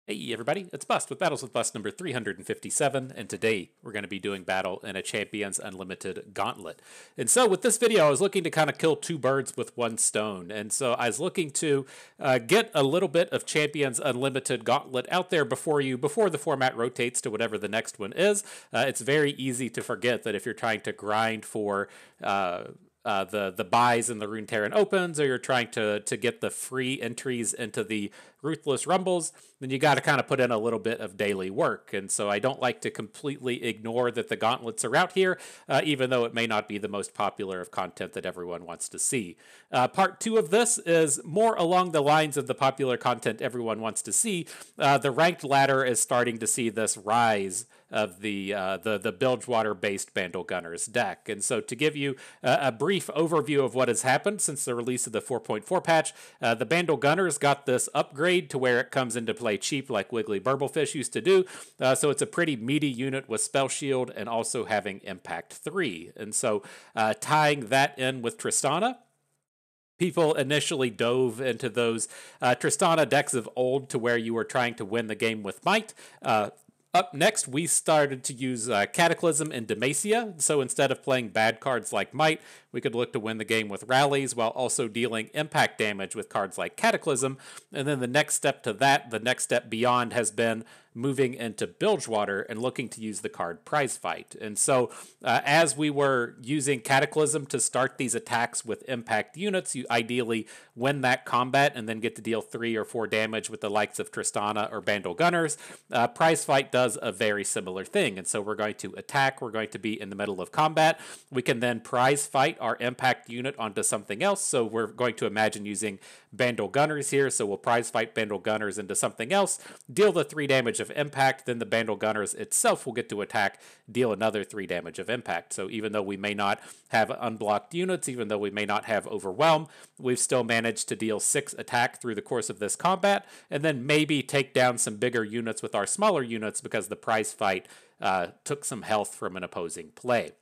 Hey everybody, it's Bust with Battles with Bust number 357, and today we're going to be doing battle in a Champions Unlimited Gauntlet. And so with this video, I was looking to kind of kill two birds with one stone, and so I was looking to get a little bit of Champions Unlimited Gauntlet out there before the format rotates to whatever the next one is. It's very easy to forget that if you're trying to grind for the buys in the Runeteran Opens, or you're trying to get the free entries into the Ruthless Rumbles, then you got to kind of put in a little bit of daily work. And so I don't like to completely ignore that the gauntlets are out here, even though it may not be the most popular of content that everyone wants to see. Part 2 of this is more along the lines of the popular content everyone wants to see. The ranked ladder is starting to see this rise of the Bilgewater-based Bandle Gunners deck. And so to give you a brief overview of what has happened since the release of the 4.4 patch, the Bandle Gunners got this upgrade to where it comes into play cheap like Wiggly Burblefish used to do. So it's a pretty meaty unit with Spell Shield and also having Impact 3. And so tying that in with Tristana, people initially dove into those Tristana decks of old to where you were trying to win the game with might. Up next, we started to use Cataclysm and Demacia, so instead of playing bad cards like Might, we could look to win the game with rallies while also dealing impact damage with cards like Cataclysm. And then the next step to that, the next step beyond, has been moving into Bilgewater and looking to use the card Prize Fight. And so as we were using Cataclysm to start these attacks with impact units, you ideally win that combat and then get to deal 3 or 4 damage with the likes of Tristana or Bandle Gunners. Prize Fight does a very similar thing. And so we're going to attack, we're going to be in the middle of combat. We can then Prize Fight our impact unit onto something else. So we're going to imagine using Bandle Gunners here. So we'll Prize Fight Bandle Gunners into something else, deal the 3 damage of impact, then the Bandle Gunners itself will get to attack, deal another 3 damage of impact. So even though we may not have unblocked units, even though we may not have Overwhelm, we've still managed to deal 6 attack through the course of this combat, and then maybe take down some bigger units with our smaller units because the Prize Fight took some health from an opposing play.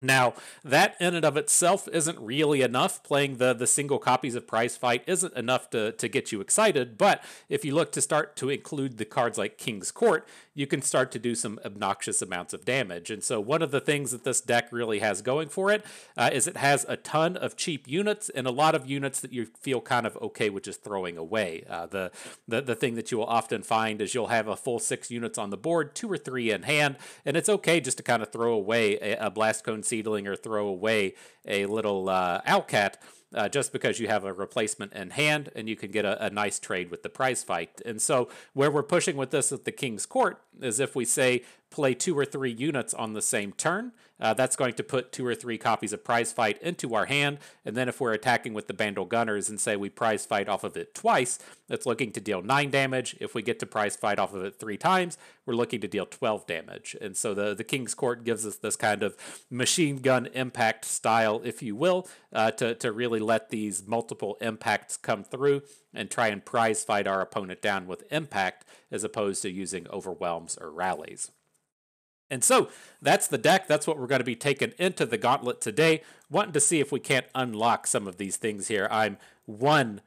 Now, that in and of itself isn't really enough. Playing the single copies of Prize Fight isn't enough to get you excited, but if you look to start to include the cards like King's Court, you can start to do some obnoxious amounts of damage. And so one of the things that this deck really has going for it is it has a ton of cheap units and a lot of units that you feel kind of okay with just throwing away. The thing that you will often find is you'll have a full 6 units on the board, 2 or 3 in hand, and it's okay just to kind of throw away a Blast Cone Seedling or throw away a little Owlcat, just because you have a replacement in hand and you can get a nice trade with the Prize Fight. And so where we're pushing with this at the King's Court is if we say play 2 or 3 units on the same turn, that's going to put 2 or 3 copies of Prize Fight into our hand. And then if we're attacking with the Bandle Gunners and say we Prize Fight off of it twice, that's looking to deal 9 damage. If we get to Prize Fight off of it 3 times, we're looking to deal 12 damage. And so the King's Court gives us this kind of machine gun impact style, if you will, to really let these multiple impacts come through and try and Prize Fight our opponent down with impact as opposed to using overwhelms or rallies. And so that's the deck. That's what we're going to be taking into the gauntlet today. Wanting to see if we can't unlock some of these things here. I'm one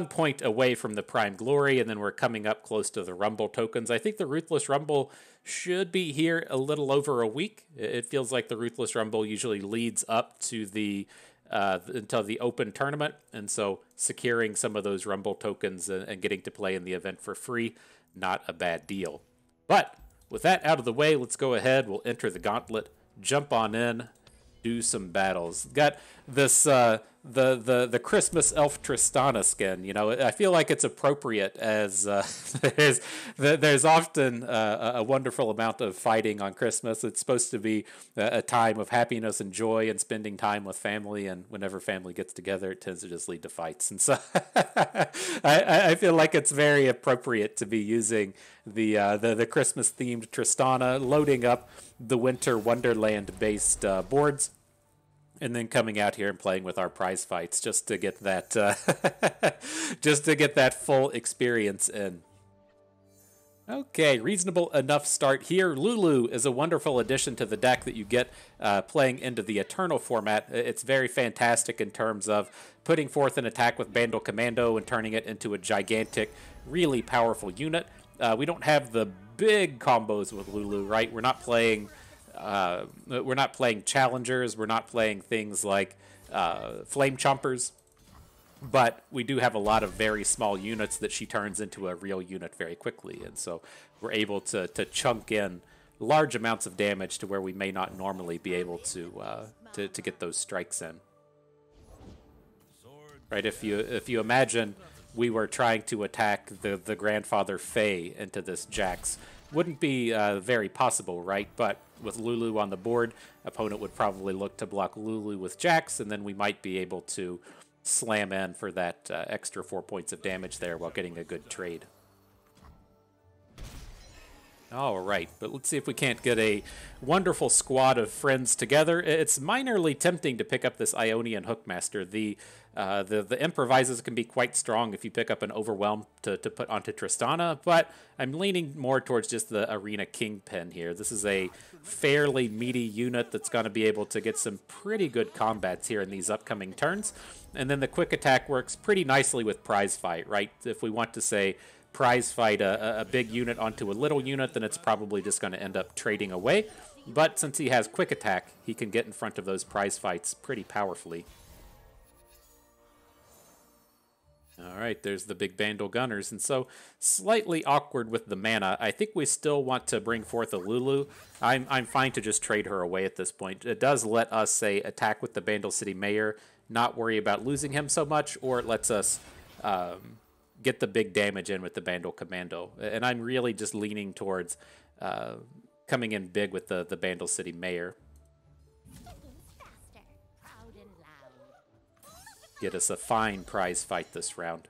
point away from the Prime Glory, and then we're coming up close to the Rumble tokens. I think the Ruthless Rumble should be here a little over a week. It feels like the Ruthless Rumble usually leads up to the until the open tournament, and so securing some of those Rumble tokens and getting to play in the event for free, not a bad deal. But with that out of the way, let's go ahead. We'll enter the gauntlet, jump on in, do some battles. Got this the Christmas elf Tristana skin. You know, I feel like it's appropriate as there's often a wonderful amount of fighting on Christmas. It's supposed to be a time of happiness and joy and spending time with family. And whenever family gets together, it tends to just lead to fights. And so I feel like it's very appropriate to be using the Christmas themed Tristana, loading up the Winter Wonderland-based boards, and then coming out here and playing with our Prize Fights just to get that full experience in. Okay, reasonable enough start here. Lulu is a wonderful addition to the deck that you get playing into the Eternal format. It's very fantastic in terms of putting forth an attack with Bandle Commando and turning it into a gigantic, really powerful unit. we don't have the big combos with Lulu, right? We're not playing challengers. We're not playing things like flame chompers. But we do have a lot of very small units that she turns into a real unit very quickly. And so we're able to chunk in large amounts of damage to where we may not normally be able to get those strikes in. Right? If you imagine we were trying to attack the grandfather Fae into this Jax, wouldn't be very possible, right? But with Lulu on the board, opponent would probably look to block Lulu with Jax, and then we might be able to slam in for that extra 4 points of damage there while getting a good trade. All right, but let's see if we can't get a wonderful squad of friends together. It's minorly tempting to pick up this Ionian Hookmaster. The improvises can be quite strong if you pick up an Overwhelm to put onto Tristana, but I'm leaning more towards just the Arena Kingpin here. This is a fairly meaty unit that's going to be able to get some pretty good combats here in these upcoming turns. And then the quick attack works pretty nicely with prize fight, right? If we want to say prize fight a big unit onto a little unit, then it's probably just going to end up trading away. But since he has quick attack, he can get in front of those prize fights pretty powerfully. All right, there's the big Bandle Gunners, and so slightly awkward with the mana. I think we still want to bring forth a Lulu. I'm fine to just trade her away at this point. It does let us, say, attack with the Bandle City Mayor, not worry about losing him so much, or it lets us get the big damage in with the Bandle Commando. And I'm really just leaning towards coming in big with the Bandle City Mayor. Get us a fine prize fight this round.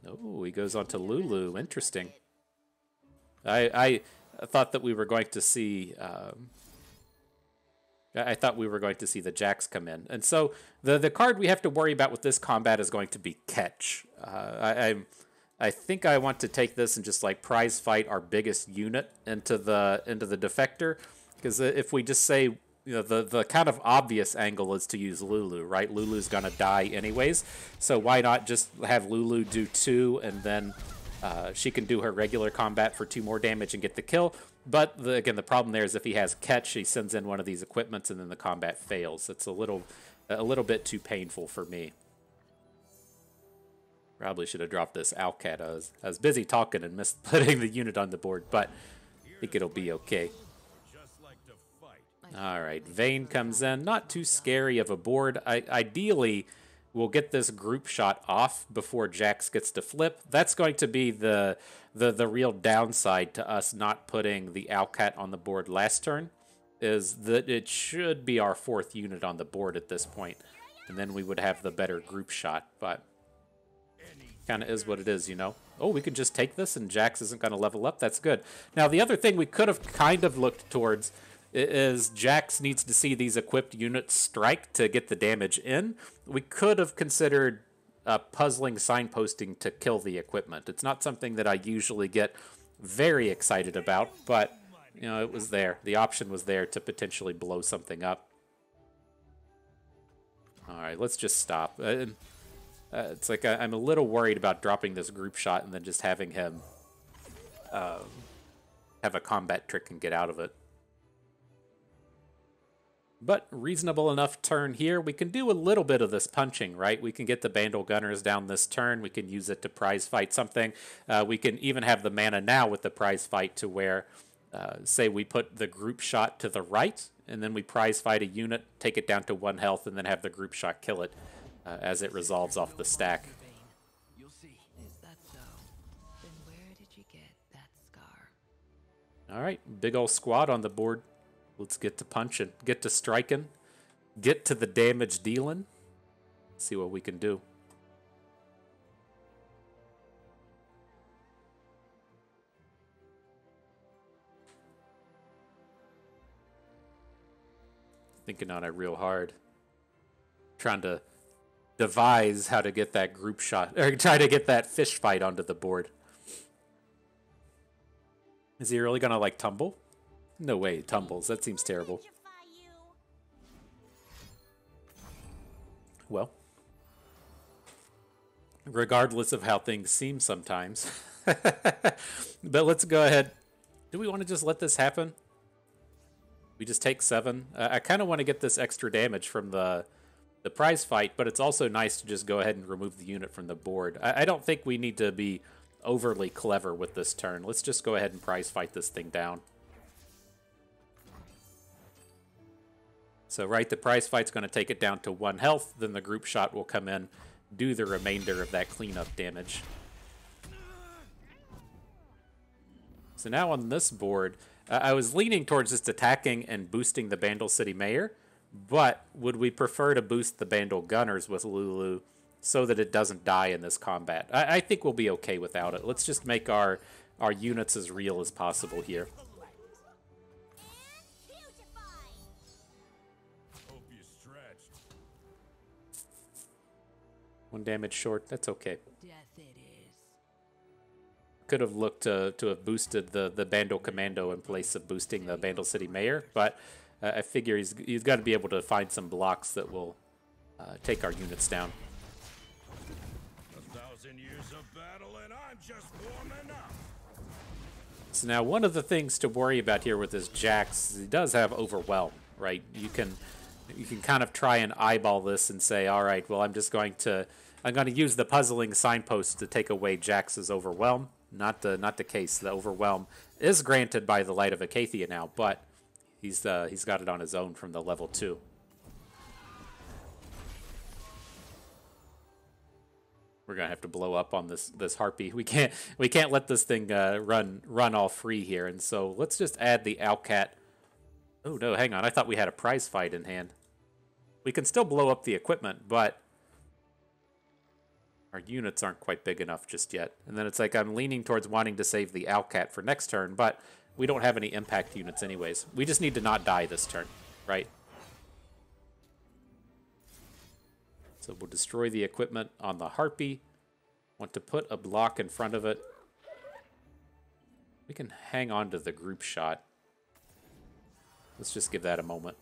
Oh, he goes on to Lulu. Interesting. I thought that we were going to see... I thought we were going to see the Jax come in. And so the card we have to worry about with this combat is going to be Catch. I think I want to take this and just like prize fight our biggest unit into the Defector. Because if we just say... You know, the kind of obvious angle is to use Lulu, right? Lulu's gonna die anyways, so why not just have Lulu do 2, and then she can do her regular combat for 2 more damage and get the kill. But again, the problem there is if he has Catch, he sends in one of these equipments and then the combat fails. It's a little bit too painful for me. Probably should have dropped this Owlcat. I was busy talking and missed putting the unit on the board, but I think it'll be okay. All right, Vayne comes in. Not too scary of a board. Ideally, we'll get this group shot off before Jax gets to flip. That's going to be the real downside to us not putting the Owlcat on the board last turn, is that it should be our 4th unit on the board at this point, and then we would have the better group shot, but kind of is what it is, you know. Oh, we could just take this and Jax isn't going to level up. That's good. Now, the other thing we could have kind of looked towards is Jax needs to see these equipped units strike to get the damage in. We could have considered puzzling signposting to kill the equipment. It's not something that I usually get very excited about, but you know, it was there. The option was there to potentially blow something up. All right, let's just stop. It's like I'm a little worried about dropping this group shot and then just having him have a combat trick and get out of it. But reasonable enough turn here. We can do a little bit of this punching, right? We can get the Bandle Gunners down this turn. We can use it to prize fight something. We can even have the mana now with the prize fight to where, say we put the group shot to the right, and then we prize fight a unit, take it down to 1 health, and then have the group shot kill it as it resolves off the stack. You'll see. Is that so? Then where did you get that scar? All right, big old squad on the board. Let's get to punching, get to striking, get to the damage dealing. See what we can do. Thinking on it real hard. Trying to devise how to get that group shot, or try to get that fish fight onto the board. Is he really gonna like tumble? No way, he tumbles. That seems terrible. Well, regardless of how things seem sometimes, But let's go ahead. Do we want to just let this happen? We just take 7. I kind of want to get this extra damage from the prize fight, but it's also nice to just go ahead and remove the unit from the board. I don't think we need to be overly clever with this turn. Let's just go ahead and prize fight this thing down. So, right, the prize fight's going to take it down to 1 health. Then the group shot will come in, do the remainder of that cleanup damage. So now on this board, I was leaning towards just attacking and boosting the Bandle City Mayor, but would we prefer to boost the Bandle Gunners with Lulu so that it doesn't die in this combat? I think we'll be okay without it. Let's just make our units as real as possible here. One damage short, that's okay. Could have looked to have boosted the Bandle Commando in place of boosting the Bandle City Mayor, but I figure he's got to be able to find some blocks that will take our units down. 1,000 years of battle and I'm just warming up. So now one of the things to worry about here with this Jax is he does have Overwhelm, right? You can kind of try and eyeball this and say, all right, well, I'm going to use the puzzling signpost to take away Jax's Overwhelm. Not the case. The Overwhelm is granted by the Light of Acathia now, but he's got it on his own from the level 2. We're gonna have to blow up on this Harpy. We can't let this thing run all free here, and so let's just add the Owlcat. Oh no, hang on. I thought we had a prize fight in hand. We can still blow up the equipment, but our units aren't quite big enough just yet. And then it's like I'm leaning towards wanting to save the Owlcat for next turn, but we don't have any impact units anyways. We just need to not die this turn, right? So we'll destroy the equipment on the Harpy. Want to put a block in front of it. We can hang on to the group shot. Let's just give that a moment.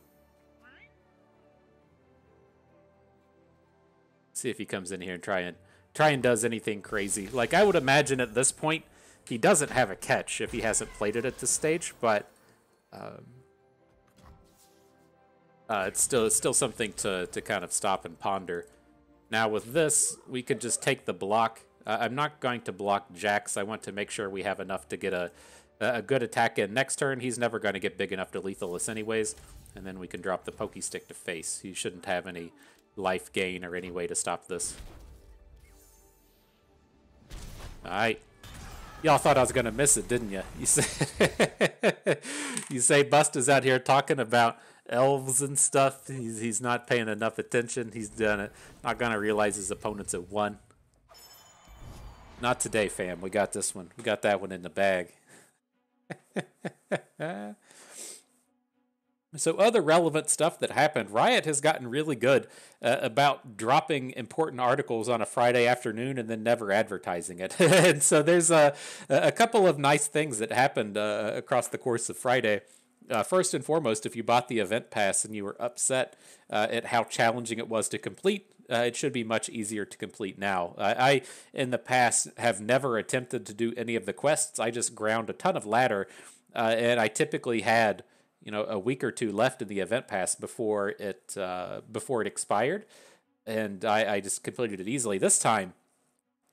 See if he comes in here and try and does anything crazy. Like, I would imagine at this point, he doesn't have a catch if he hasn't played it at this stage, but it's still something to kind of stop and ponder. Now with this, we could just take the block. I'm not going to block Jax. I want to make sure we have enough to get a good attack in next turn. He's never going to get big enough to lethal us anyways, and then we can drop the Pokey Stick to face. He shouldn't have any life gain or any way to stop this. Alright. Y'all thought I was going to miss it, didn't you? You say Busta's out here talking about elves and stuff. He's not paying enough attention. He's not going to realize his opponent's at 1. Not today, fam. We got this one. We got that one in the bag. So other relevant stuff that happened, Riot has gotten really good about dropping important articles on a Friday afternoon and then never advertising it. And so there's a couple of nice things that happened across the course of Friday. First and foremost, if you bought the event pass and you were upset at how challenging it was to complete, it should be much easier to complete now. I, in the past, have never attempted to do any of the quests. I just ground a ton of ladder, and I typically had a week or two left in the event pass before it expired, and I just completed it easily. This time,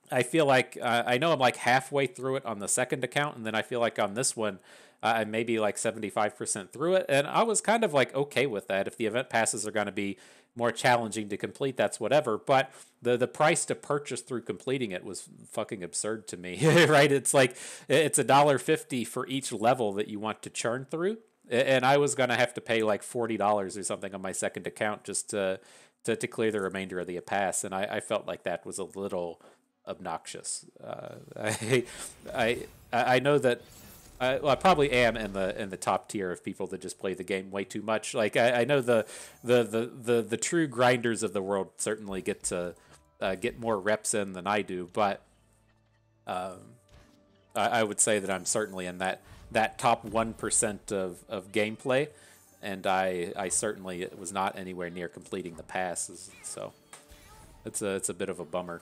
I feel like I know I'm like halfway through it on the second account, and then I feel like on this one, I'm maybe like 75% through it, and I was kind of like okay with that. If the event passes are going to be more challenging to complete, that's whatever. But the price to purchase through completing it was fucking absurd to me, right? It's like it's $1.50 for each level that you want to churn through. And I was going to have to pay like $40 or something on my second account just to clear the remainder of the pass. And I felt like that was a little obnoxious. I know that I probably am in the top tier of people that just play the game way too much. Like I know the true grinders of the world certainly get to get more reps in than I do. But I would say that I'm certainly in that top 1% of gameplay, and I certainly was not anywhere near completing the passes, so it's a bit of a bummer.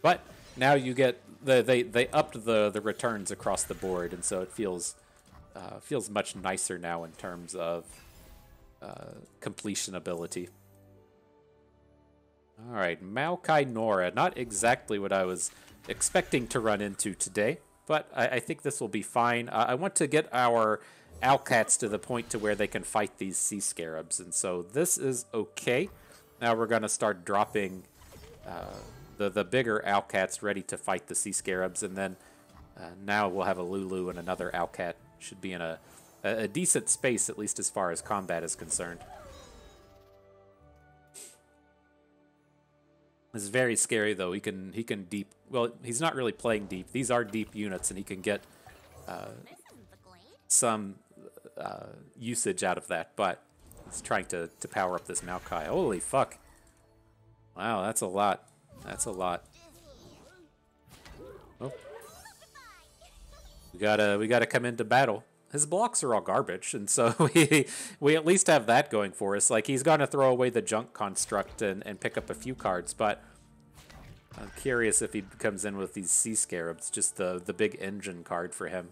But now you get they upped the returns across the board, and so it feels much nicer now in terms of completion ability. All right, Maokai Nora, not exactly what I was expecting to run into today, but I think this will be fine. I want to get our Owlcats to the point to where they can fight these sea scarabs, and so this is okay. Now we're going to start dropping the bigger Owlcats ready to fight the sea scarabs, and then now we'll have a Lulu and another Owlcat. Should be in a decent space, at least as far as combat is concerned. This is very scary, though. He can deep. Well, he's not really playing deep. These are deep units, and he can get some usage out of that. But he's trying to power up this Maokai. Holy fuck! Wow, that's a lot. That's a lot. Oh. We gotta come into battle. His blocks are all garbage, and so we at least have that going for us. Like, he's gonna throw away the junk construct and pick up a few cards, but I'm curious if he comes in with these sea scarabs, just the big engine card for him.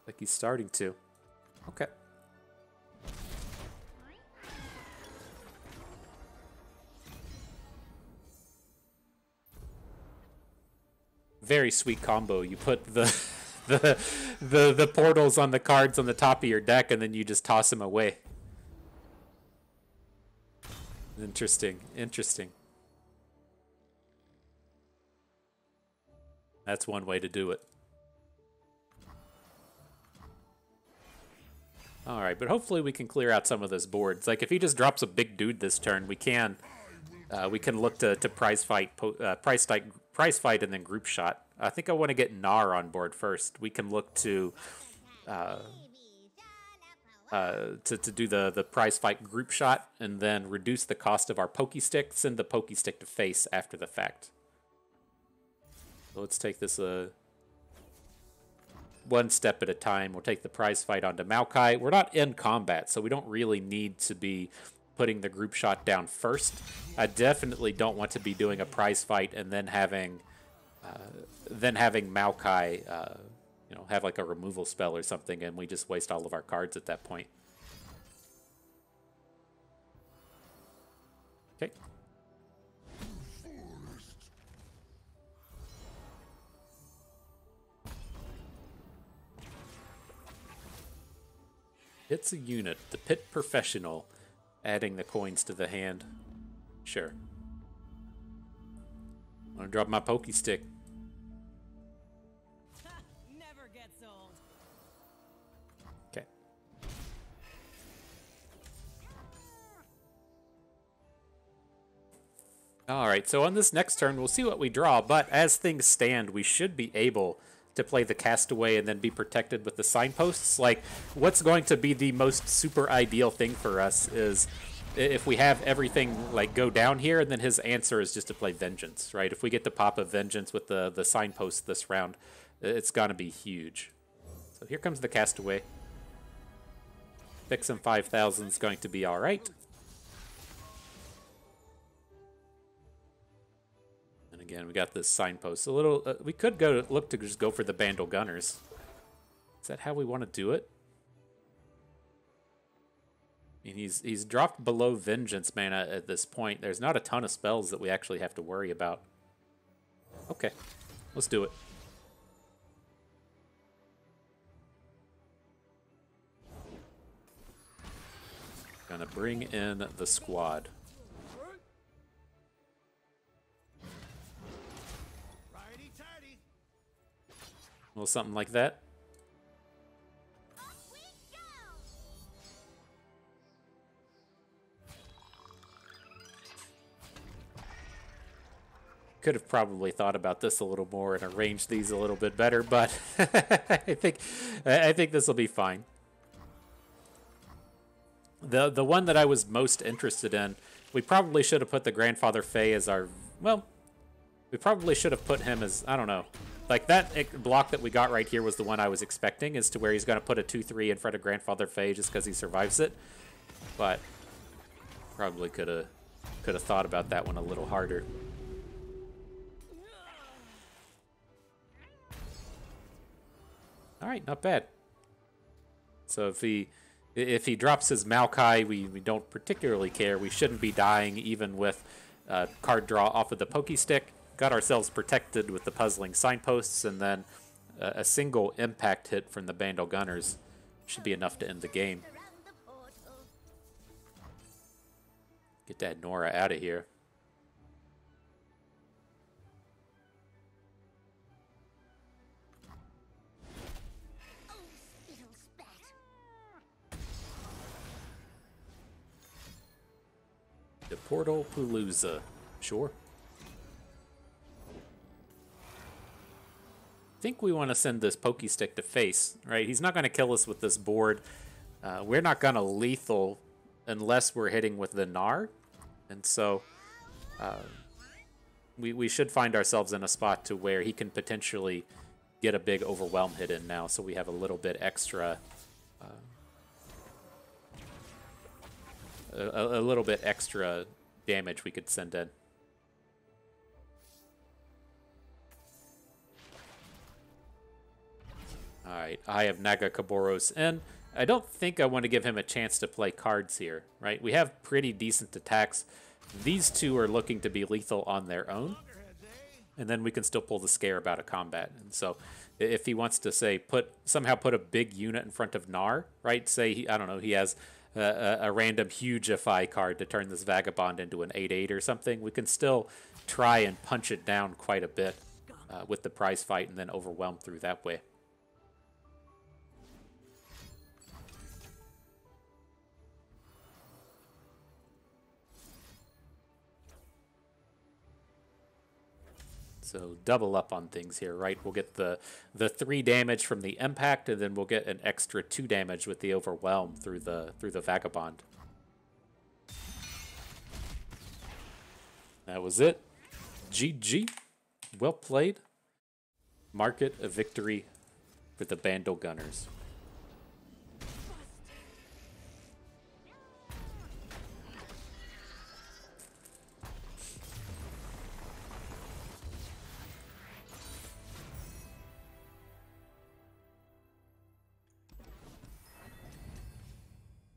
Like he's starting to. Okay. Very sweet combo. You put the portals on the cards on the top of your deck, and then you just toss them away. Interesting. Interesting. That's one way to do it. All right, but hopefully we can clear out some of those boards. Like, if he just drops a big dude this turn, we can look to prize fight, and then group shot. I think I want to get Gnar on board first. We can look to do the prize fight group shot, and then reduce the cost of our pokey stick. Send the pokey stick to face after the fact. So let's take this one step at a time. We'll take the prize fight onto Maokai. We're not in combat, so we don't really need to be putting the group shot down first. I definitely don't want to be doing a prize fight and then having Maokai, have like a removal spell or something, and we just waste all of our cards at that point. Okay. It's a unit, the Pit Professional, adding the coins to the hand. Sure. I'm gonna drop my pokey stick. Never gets old. Okay. Alright, so on this next turn, we'll see what we draw, but as things stand, we should be able to play the Castaway and then be protected with the signposts. Like, what's going to be the most super ideal thing for us is if we have everything like go down here, and then his answer is just to play Vengeance, right? If we get to pop a Vengeance with the signpost this round, it's gonna be huge. So here comes the Castaway. Fix him 5,000 is going to be all right. And again, we got this signpost. A little. We could look to just go for the Bandle Gunners. Is that how we want to do it? I mean, he's dropped below Vengeance mana at this point. There's not a ton of spells that we actually have to worry about. Okay, let's do it. Gonna bring in the squad. Well, something like that. Could have probably thought about this a little more and arranged these a little bit better, but I think this will be fine. The one that I was most interested in, we probably should have put the Grandfather Fey as our, well, we probably should have put him as, I don't know. Like, that block that we got right here was the one I was expecting, as to where he's going to put a 2/3 in front of Grandfather Fey just because he survives it. But probably could have thought about that one a little harder. All right, not bad. So if he drops his Maokai, we don't particularly care. We shouldn't be dying even with card draw off of the Pokey Stick. Got ourselves protected with the Puzzling Signposts, and then a single impact hit from the Bandle Gunners should be enough to end the game. Get that Nora out of here. The Portal Palooza. Sure. I think we want to send this Pokey Stick to face, right? He's not going to kill us with this board. We're not going to lethal unless we're hitting with the Gnar. And so we should find ourselves in a spot to where he can potentially get a big Overwhelm hit in now. So we have a little bit extra... a little bit extra damage we could send in. Alright, I have Naga Kaboros in. I don't think I want to give him a chance to play cards here, right? We have pretty decent attacks. These two are looking to be lethal on their own. And then we can still pull the Scarab out of combat. And so if he wants to, say, somehow put a big unit in front of Gnar, right? Say, I don't know, he has a random Hugify card to turn this Vagabond into an 8/8 or something, we can still try and punch it down quite a bit with the prize fight and then overwhelm through that way. So double up on things here, right? We'll get the 3 damage from the impact, and then we'll get an extra 2 damage with the overwhelm through the Vagabond. That was it. GG. Well played. Mark it a victory for the Bandle Gunners.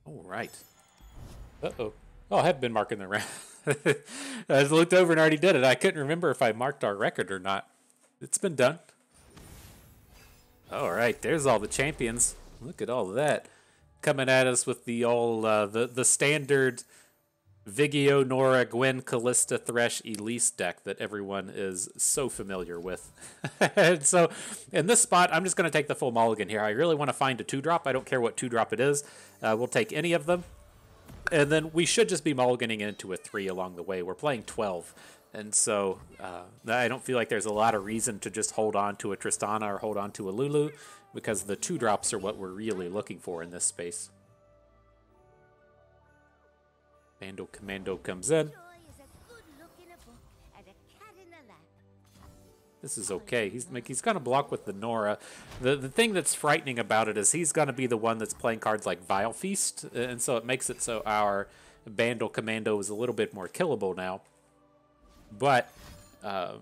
All right. Uh-oh. Oh, I have been marking the round. I just looked over and already did it. I couldn't remember if I marked our record or not. It's been done. All right, there's all the champions. Look at all of that. Coming at us with the the standard Vigio, Nora, Gwen, Callista, Thresh, Elise deck that everyone is so familiar with. And so in this spot, I'm just going to take the full mulligan here. I really want to find a 2-drop. I don't care what 2-drop it is. We'll take any of them. And then we should just be mulliganing into a 3 along the way. We're playing 12. And so I don't feel like there's a lot of reason to just hold on to a Tristana or hold on to a Lulu, because the 2-drops are what we're really looking for in this space. Bandle Commando comes in. This is okay. He's going to block with the Nora. The thing that's frightening about it is he's going to be the one that's playing cards like Vile Feast, and so it makes it so our Bandle Commando is a little bit more killable now. But on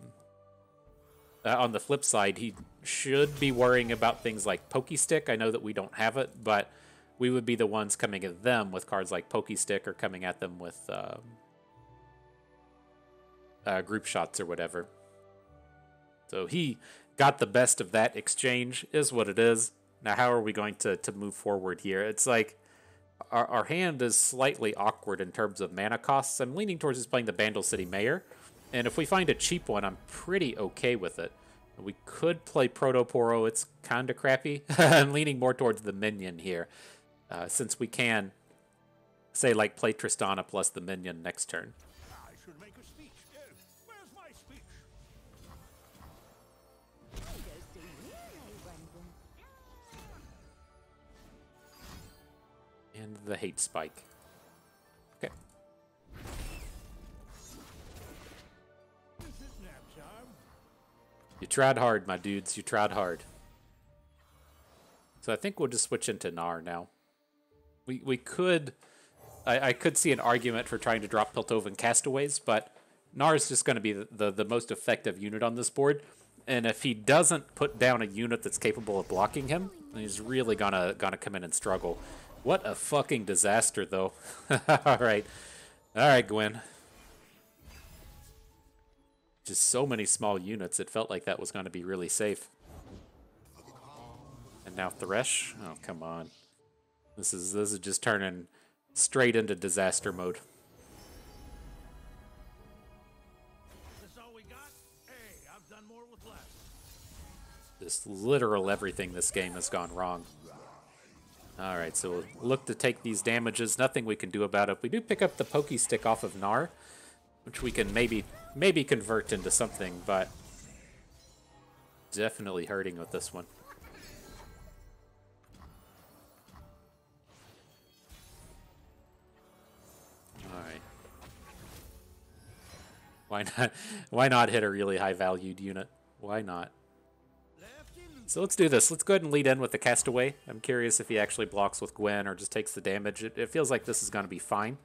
the flip side, he should be worrying about things like Pokey Stick. I know that we don't have it, but we would be the ones coming at them with cards like Pokey Stick, or coming at them with group shots or whatever. So he got the best of that exchange, is what it is. Now, how are we going to move forward here? It's like our hand is slightly awkward in terms of mana costs. I'm leaning towards just playing the Bandle City Mayor. And if we find a cheap one, I'm pretty okay with it. We could play Protoporo. It's kind of crappy. I'm leaning more towards the minion here. Since we can, say, like, play Tristana plus the minion next turn. I should make a speech. Where's my speech? And the hate spike. Okay. Is it nap time? You tried hard, my dudes. You tried hard. So I think we'll just switch into Gnar now. We could... I could see an argument for trying to drop Piltovan Castaways, but Gnar is just going to be the most effective unit on this board. and if he doesn't put down a unit that's capable of blocking him, he's really gonna come in and struggle. What a fucking disaster, though. All right, Gwen. Just so many small units. It felt like that was going to be really safe. And now Thresh. Oh, come on. This is just turning straight into disaster mode. This all we got? Hey, I've done more with less. Just literal everything this game has gone wrong. All right, so we'll look to take these damages. Nothing we can do about it. We do pick up the Pokey Stick off of Gnar, which we can maybe convert into something, but definitely hurting with this one. All right. Why not hit a really high valued unit? Why not? So let's do this. Let's go ahead and lead in with the Castaway. I'm curious if he actually blocks with Gwen or just takes the damage. It feels like this is going to be fine.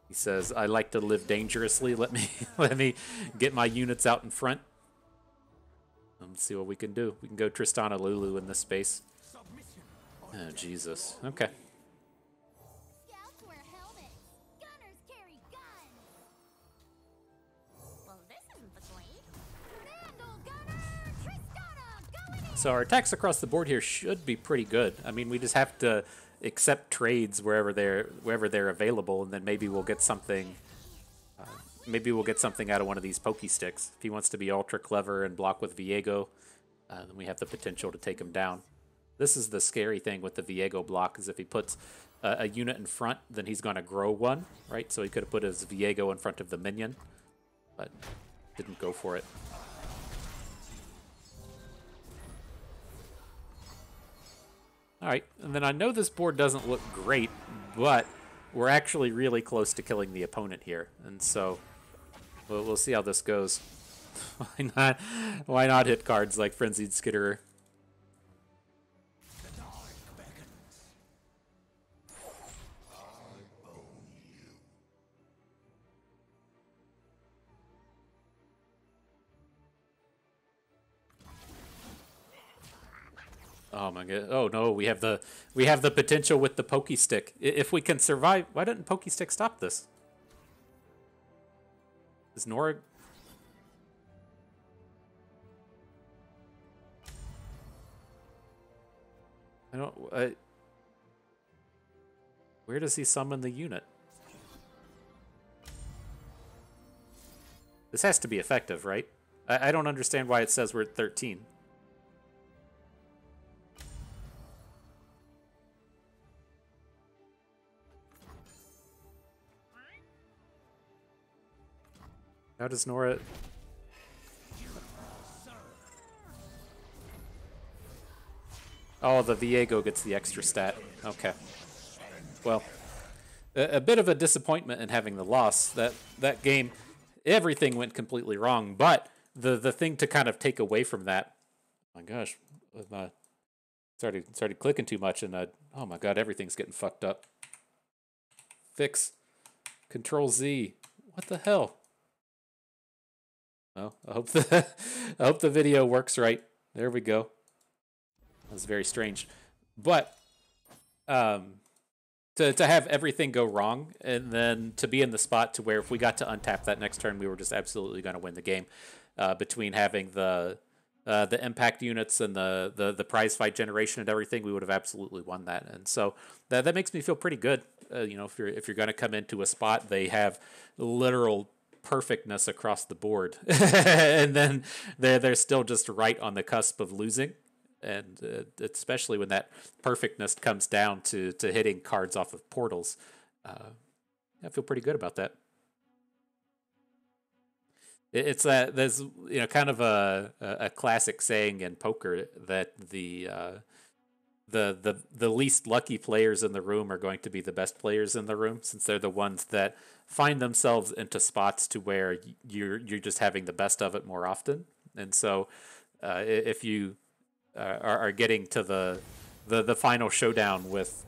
He says, "I like to live dangerously. Let me get my units out in front." Let's see what we can do. We can go Tristana Lulu in this space. Oh, Jesus. Okay. Scouts wear helmets. Gunners carry guns. Well, this isn't the Queen. Bandle Gunner, Tristana, going in. So our attacks across the board here should be pretty good. I mean, we just have to accept trades wherever they're available, and then maybe we'll get something. Maybe we'll get something out of one of these Pokey Sticks. If he wants to be ultra clever and block with Viego, then we have the potential to take him down. This is the scary thing with the Viego block, is if he puts a unit in front, then he's going to grow one, right? So he could have put his Viego in front of the minion, but didn't go for it. All right, and then I know this board doesn't look great, but we're actually really close to killing the opponent here, and so we'll see how this goes. Why not? Why not hit cards like Frenzied Skitterer? Oh my god! Oh no, we have the potential with the Pokey Stick. If we can survive, why didn't Pokey Stick stop this? Is Nora? I don't. Where does he summon the unit? This has to be effective, right? I don't understand why it says we're at 13. How does Nora... Oh, the Viego gets the extra stat. Okay. Well, a bit of a disappointment in having the loss. That game, everything went completely wrong. But the thing to kind of take away from that... Oh my gosh. Started clicking too much, and oh my god, everything's getting fucked up. Fix. Control Z. What the hell? Well, I hope the video works right. There we go. That was very strange, but to have everything go wrong and then to be in the spot to where if we got to untap that next turn, we were just absolutely going to win the game. Between having the impact units and the prize fight generation and everything, we would have absolutely won that. And so that makes me feel pretty good. You know, if you're going to come into a spot, they have literal perfectness across the board, and then they're still just right on the cusp of losing, and especially when that perfectness comes down to hitting cards off of portals. I feel pretty good about that. It's that there's kind of a classic saying in poker that the least lucky players in the room are going to be the best players in the room, since they're the ones that find themselves into spots to where you're just having the best of it more often. And so if you are getting to the final showdown with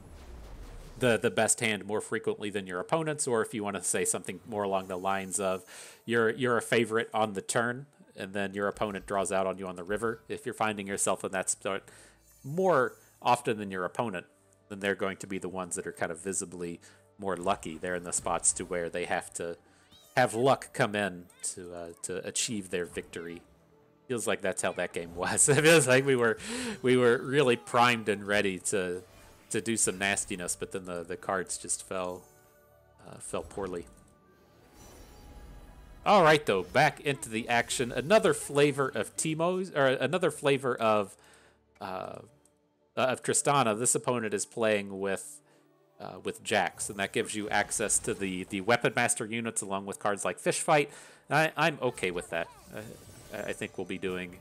the best hand more frequently than your opponents, or if you want to say something more along the lines of you're a favorite on the turn and then your opponent draws out on you on the river. If you're finding yourself in that spot more often than your opponent, then they're going to be the ones that are kind of visibly more lucky. They're in the spots to where they have to have luck come in to achieve their victory. Feels like that's how that game was. It feels like we were really primed and ready to do some nastiness, but then the cards just fell poorly. All right, though, back into the action. Another flavor of Teemo's, or another flavor of Tristana. This opponent is playing with Jax, and that gives you access to the Weapon Master units along with cards like Fish Fight. I'm okay with that. I think we'll be doing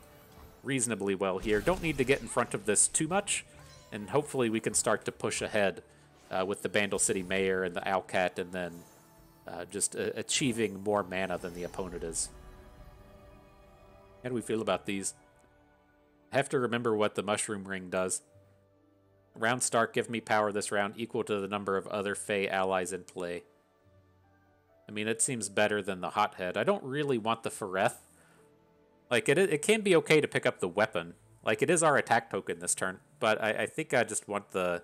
reasonably well here. Don't need to get in front of this too much, and hopefully we can start to push ahead with the Bandle City Mayor and the Owlcat, and then just achieving more mana than the opponent is. How do we feel about these? I have to remember what the Mushroom Ring does. Round start, give me power this round equal to the number of other Fey allies in play. I mean, it seems better than the Hothead. I don't really want the Fereth. Like, it can be okay to pick up the weapon. Like, it is our attack token this turn, but I think I just want the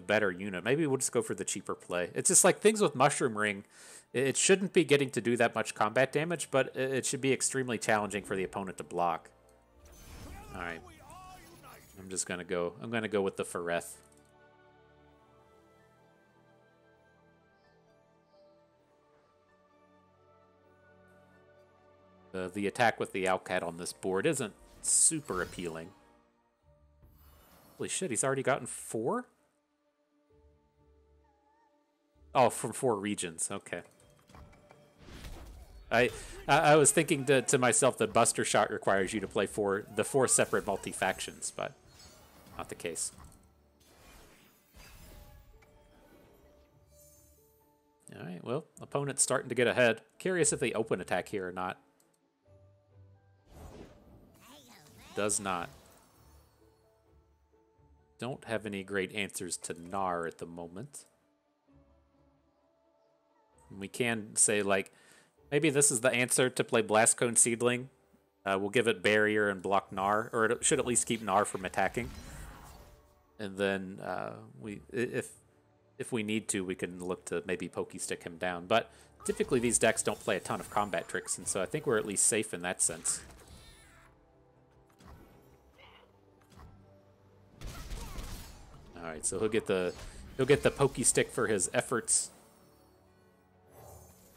better unit. Maybe we'll just go for the cheaper play. It's just like things with Mushroom Ring, it shouldn't be getting to do that much combat damage, but it should be extremely challenging for the opponent to block. All right. I'm just gonna go. I'm gonna go with the Fereth. The attack with the Owlcat on this board isn't super appealing. Holy shit, he's already gotten 4? Oh, from 4 regions. Okay. I was thinking to myself that Buster Shot requires you to play the 4 separate multi-factions, but not the case. All right, well, opponent's starting to get ahead. Curious if they open attack here or not. Does not. Don't have any great answers to Gnar at the moment. We can say, like, maybe this is the answer to play Blast Cone Seedling. We'll give it Barrier and block Gnar, or it should at least keep Gnar from attacking. And then if we need to, we can look to maybe Pokey Stick him down. But typically these decks don't play a ton of combat tricks, and so I think we're at least safe in that sense. All right, so he'll get the Pokey Stick for his efforts,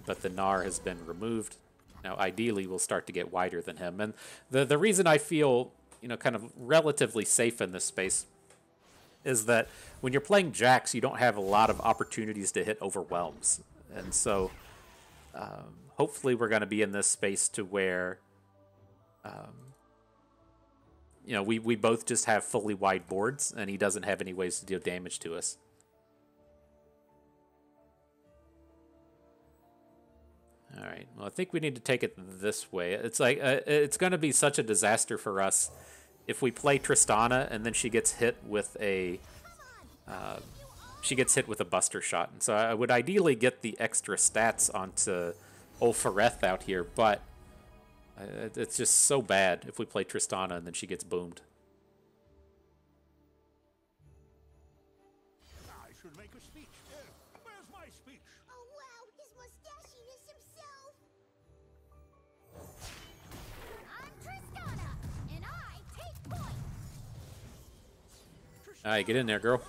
but the Gnar has been removed. Now, ideally, we'll start to get wider than him, and the reason I feel, you know, kind of relatively safe in this space is that when you're playing Jax, you don't have a lot of opportunities to hit overwhelms, and so hopefully we're going to be in this space to where you know, we both just have fully wide boards, and he doesn't have any ways to deal damage to us. All right. Well, I think we need to take it this way. It's like it's going to be such a disaster for us if we play Tristana and then she gets hit with a Buster Shot. And so I would ideally get the extra stats onto old Fereth out here, but it's just so bad if we play Tristana and then she gets boomed. I should make a speech. Where's my speech? Oh wow, his mustachiness himself! I'm Tristana, and I take point! All right, get in there, girl.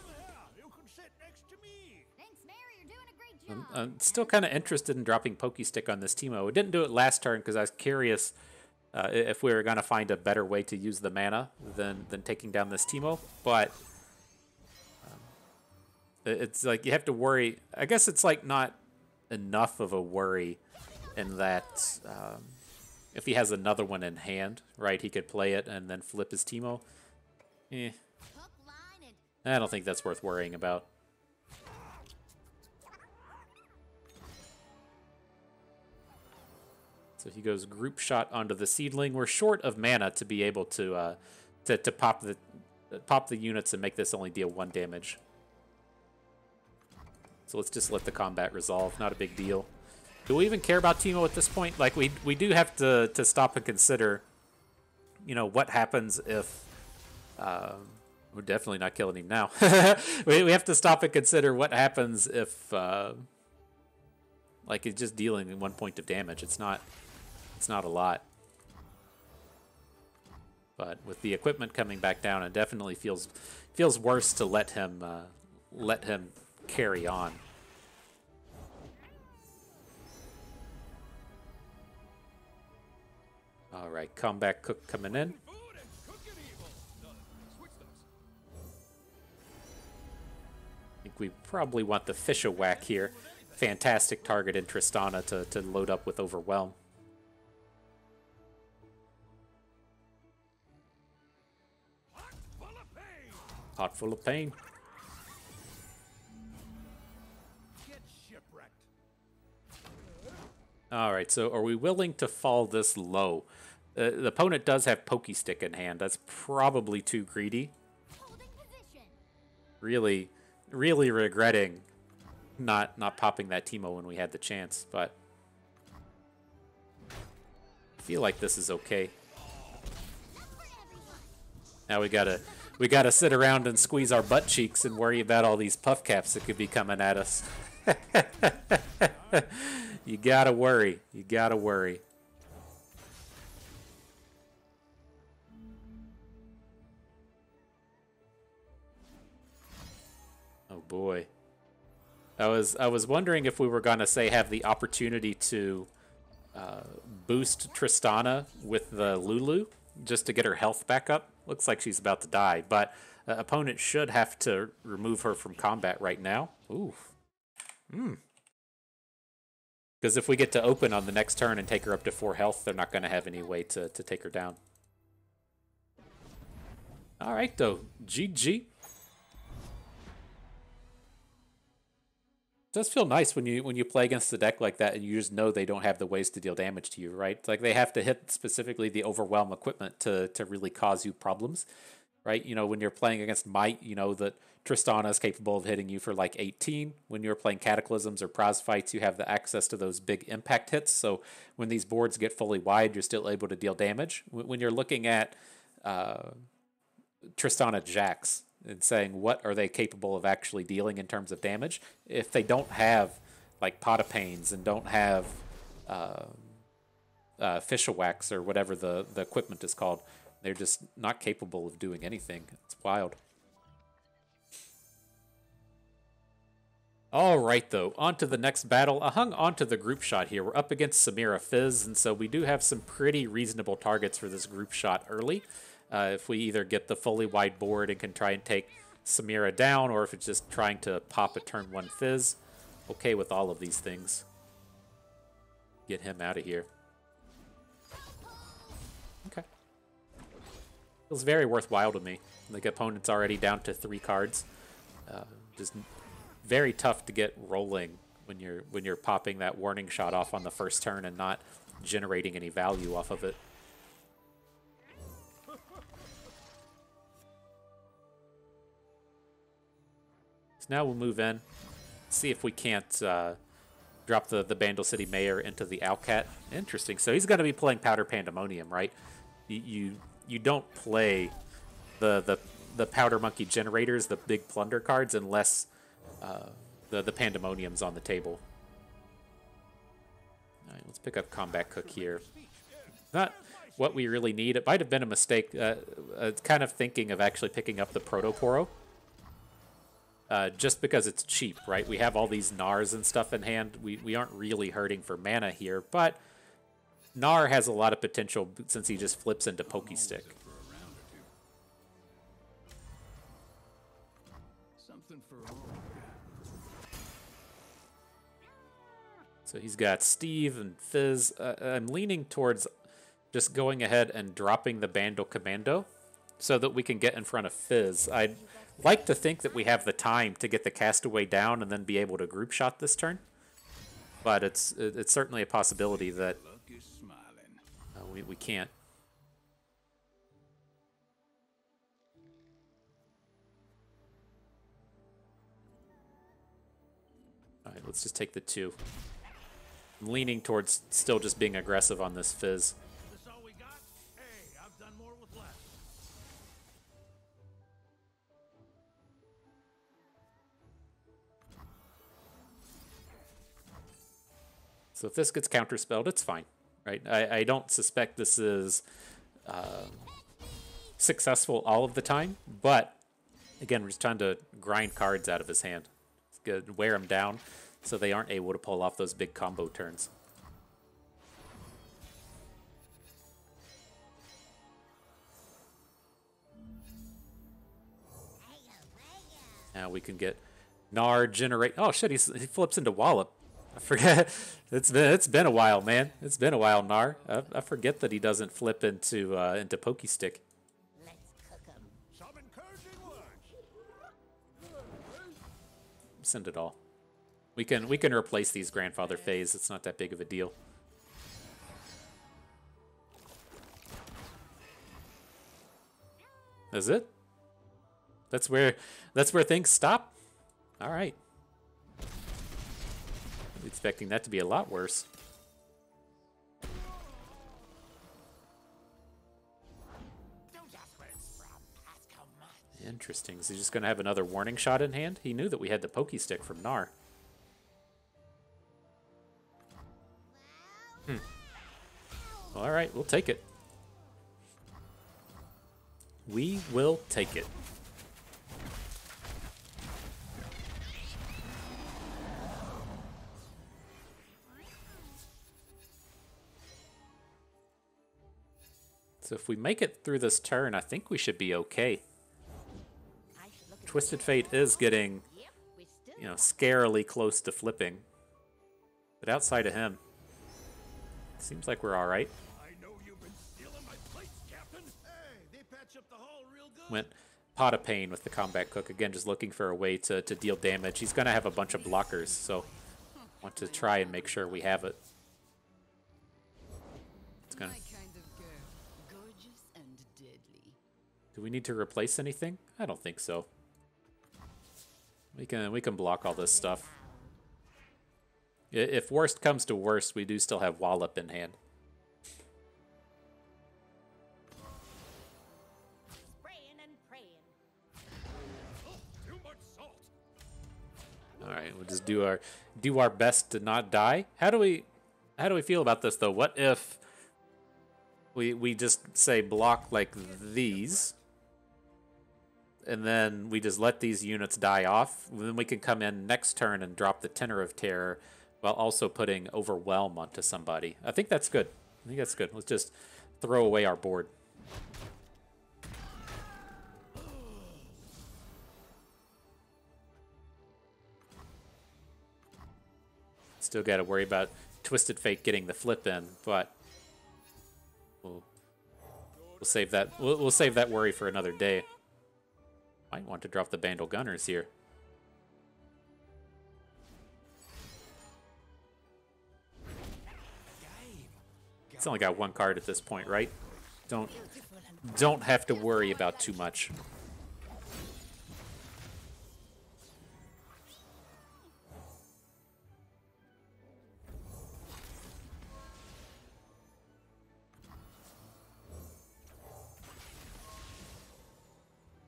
You can sit next to me. Thanks, Mary, you're doing a great job! I'm still kind of interested in dropping Pokey Stick on this Teemo. We didn't do it last turn because I was curious if we were going to find a better way to use the mana than taking down this Teemo, but it's like you have to worry. I guess it's like not enough of a worry in that if he has another one in hand, right, he could play it and then flip his Teemo. Hook, line, and I don't think that's worth worrying about. So he goes Group Shot onto the Seedling. We're short of mana to be able to pop the units and make this only deal 1 damage. So let's just let the combat resolve. Not a big deal. Do we even care about Teemo at this point? Like, we do have to stop and consider, you know, what happens if... we're definitely not killing him now. we have to stop and consider what happens if... like, it's just dealing 1 point of damage. It's not a lot. But with the equipment coming back down, it definitely feels worse to let him carry on. All right, Combat Cook coming in. I think we probably want the Fish-a-Whack here. Fantastic target in Tristana to load up with Overwhelm. Hot full of pain. Alright, so are we willing to fall this low? The opponent does have Pokey Stick in hand. That's probably too greedy. Really regretting not popping that Teemo when we had the chance, but I feel like this is okay. Now we gotta sit around and squeeze our butt cheeks and worry about all these puff caps that could be coming at us. You gotta worry. You gotta worry. Oh boy. I was wondering if we were gonna say have the opportunity to boost Tristana with the Lulu just to get her health back up. Looks like she's about to die, but opponent should have to remove her from combat right now. Ooh. Because if we get to open on the next turn and take her up to 4 health, they're not going to have any way to take her down. All right, though. GG. It does feel nice when you play against a deck like that and you just know they don't have the ways to deal damage to you, right? Like, they have to hit specifically the Overwhelm equipment to really cause you problems, right? You know, when you're playing against Might, you know that Tristana is capable of hitting you for like 18. When you're playing Cataclysms or Praz fights, you have the access to those big impact hits. So when these boards get fully wide, you're still able to deal damage. When you're looking at Tristana Jax and saying what are they capable of actually dealing in terms of damage, if they don't have like Pot of Pains and don't have Fish-a-Wax or whatever the equipment is called, they're just not capable of doing anything. It's wild. All right, though, on to the next battle. I hung on to the group shot here. We're up against Samira Fizz, and so we do have some pretty reasonable targets for this group shot early. If we either get the fully wide board and can try and take Samira down, or if it's just trying to pop a turn 1 Fizz. Okay with all of these things. Get him out of here. Okay. Feels very worthwhile to me. Like, opponent's already down to 3 cards. Just very tough to get rolling when you're popping that warning shot off on the first turn and not generating any value off of it. So now we'll move in, see if we can't drop the Bandle City Mayor into the Owlcat. Interesting. So he's going to be playing Powder Pandemonium, right? You don't play the Powder Monkey generators, the big plunder cards, unless the Pandemonium's on the table. All right, let's pick up Combat Cook here. Not what we really need. It might have been a mistake. Kind of thinking of actually picking up the Protoporo. Just because it's cheap, right? We have all these Nars and stuff in hand. We aren't really hurting for mana here, but Nar has a lot of potential since he just flips into Pokey Stick. So he's got Steve and Fizz. I'm leaning towards just going ahead and dropping the Bandle Commando so that we can get in front of Fizz. I'd like to think that we have the time to get the Castaway down and then be able to group shot this turn. But it's certainly a possibility that we can't. All right, let's just take the 2. I'm leaning towards still just being aggressive on this Fizz. Is this all we got? Hey, I've done more with less. So if this gets counterspelled, it's fine, right? I don't suspect this is successful all of the time, but again, we're just trying to grind cards out of his hand. It's good, wear them down so they aren't able to pull off those big combo turns. Now we can get Gnar generate. Oh shit, he flips into Wallop. I forget. It's been a while, man. It's been a while, Gnar. I forget that he doesn't flip into Pokestick. Some encouraging words. Send it all. We can replace these grandfather phase. It's not that big of a deal. Is it? That's where things stop? All right. I'm expecting that to be a lot worse. Interesting. Is he just going to have another warning shot in hand? He knew that we had the Pokestick from Gnar. All right, we'll take it. We will take it. So if we make it through this turn, I think we should be okay. Twisted Fate is getting, you know, scarily close to flipping. But outside of him, it seems like we're all right. I know you've been stealing my plates, Captain. Hey, they patch up the hull real good. Went Pot of Pain with the Combat Cook. Again, just looking for a way to deal damage. He's going to have a bunch of blockers, so want to try and make sure we have it. It's gonna... Gorgeous and deadly. Do we need to replace anything? I don't think so. We can block all this stuff. If worst comes to worst, we do still have Wallop in hand. Spraying and praying. Oh, too much salt. All right, we'll just do our best to not die. How do we feel about this though? What if we just say block like these, and then we just let these units die off? Then we can come in next turn and drop the Tenor of Terror while also putting Overwhelm onto somebody. I think that's good. I think that's good. Let's just throw away our board. Still got to worry about Twisted Fate getting the flip in, but we'll save that. We'll save that worry for another day. Might want to drop the Bandle Gunners here. It's only got one card at this point, right? Don't have to worry about too much.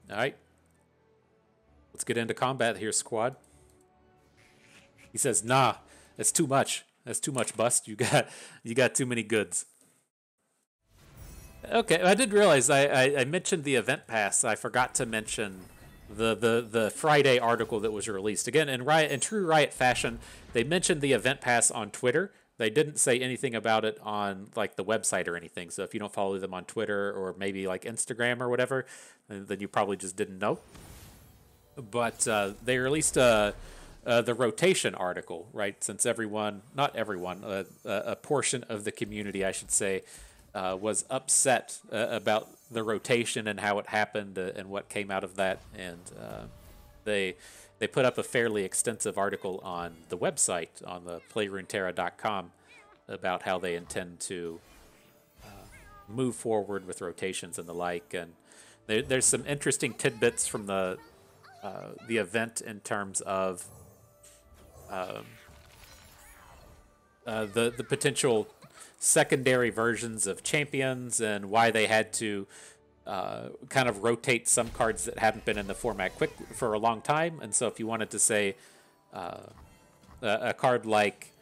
All right. Let's get into combat here, squad. He says, "Nah, that's too much. That's too much, Bust. You got too many goods." Okay, I did realize I mentioned the event pass. I forgot to mention the Friday article that was released. Again, in true Riot fashion, they mentioned the event pass on Twitter. They didn't say anything about it on like the website or anything. So if you don't follow them on Twitter or maybe like Instagram or whatever, then you probably just didn't know. But they released the rotation article, right? Since everyone, not everyone, a portion of the community, I should say, was upset about the rotation and how it happened and what came out of that. And they put up a fairly extensive article on the website, on the playruneterra.com, about how they intend to move forward with rotations and the like. And there's some interesting tidbits from the event in terms of the potential secondary versions of champions and why they had to kind of rotate some cards that hadn't been in the format for a long time. And so if you wanted to say a card like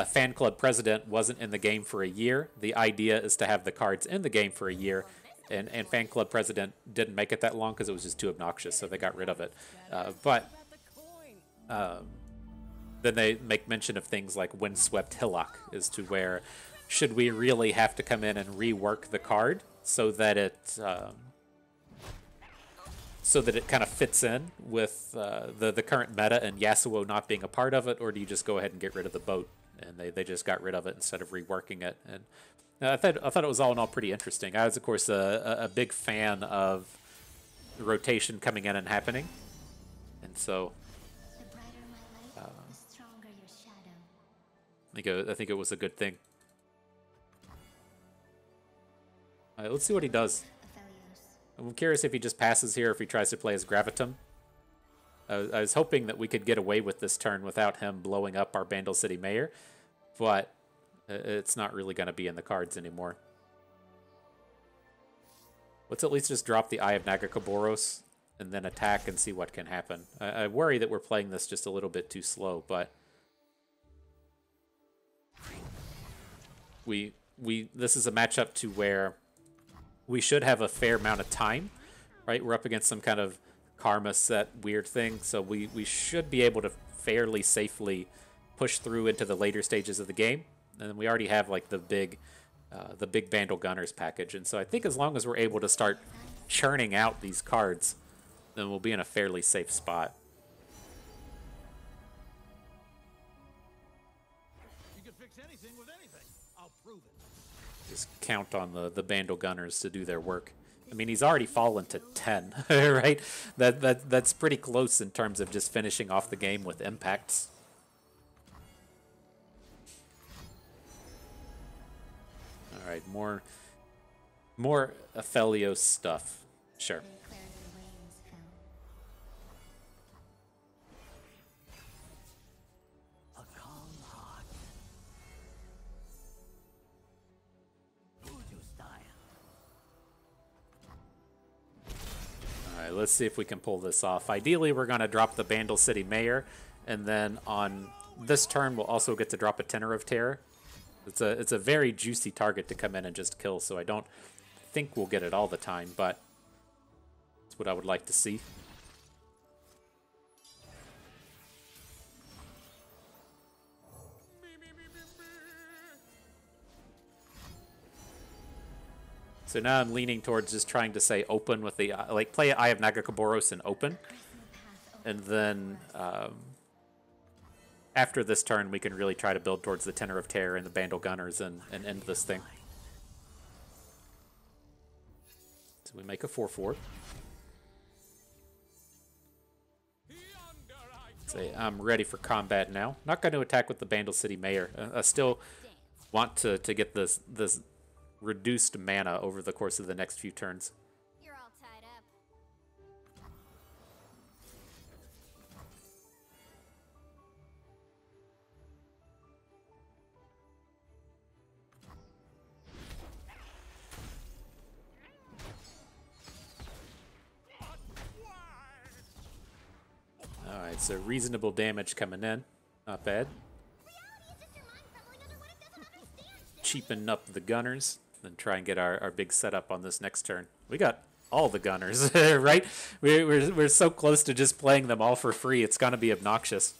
Fan Club President wasn't in the game for a year, the idea is to have the cards in the game for a year. And Fan Club President didn't make it that long because it was just too obnoxious, so they got rid of it. But then they make mention of things like Windswept Hillock, as to where should we really have to come in and rework the card so that it kind of fits in with the current meta and Yasuo not being a part of it, or do you just go ahead and get rid of the boat? And they just got rid of it instead of reworking it. And I thought it was all in all pretty interesting. I was, of course, a big fan of the rotation coming in and happening, and so I think it was a good thing. All right, let's see what he does. I'm curious if he just passes here, or if he tries to play as Gravitum. I was hoping that we could get away with this turn without him blowing up our Bandle City Mayor, but it's not really going to be in the cards anymore. Let's at least just drop the Eye of Nagakaboros and then attack and see what can happen. I worry that we're playing this just a little bit too slow, but this is a matchup to where we should have a fair amount of time, right? We're up against some kind of karma set weird thing, so we should be able to fairly safely push through into the later stages of the game. And we already have like the big Bandle Gunners package, and so I think as long as we're able to start churning out these cards, then we'll be in a fairly safe spot. You can fix anything with anything. I'll prove it. Just count on the Bandle Gunners to do their work. I mean, he's already fallen to 10, right? That's pretty close in terms of just finishing off the game with impacts. All right, more Aphelios stuff. Sure. Alright, let's see if we can pull this off. Ideally, we're going to drop the Bandle City Mayor, and then on this turn, we'll also get to drop a Tenor of Terror. It's a very juicy target to come in and just kill, so I don't think we'll get it all the time, but it's what I would like to see. So now I'm leaning towards just trying to say open with the, like, play Eye of Nagakaboros and open. And then after this turn, we can really try to build towards the Tenor of Terror and the Bandle Gunners and end this thing. So we make a 4/4. Say, I'm ready for combat now. Not going to attack with the Bandle City Mayor. I still want to get this reduced mana over the course of the next few turns. You're all tied up. Alright, so reasonable damage coming in. Not bad. Cheapen up the Gunners, then try and get our big setup on this next turn. We got all the Gunners, right? We're so close to just playing them all for free, it's gonna be obnoxious.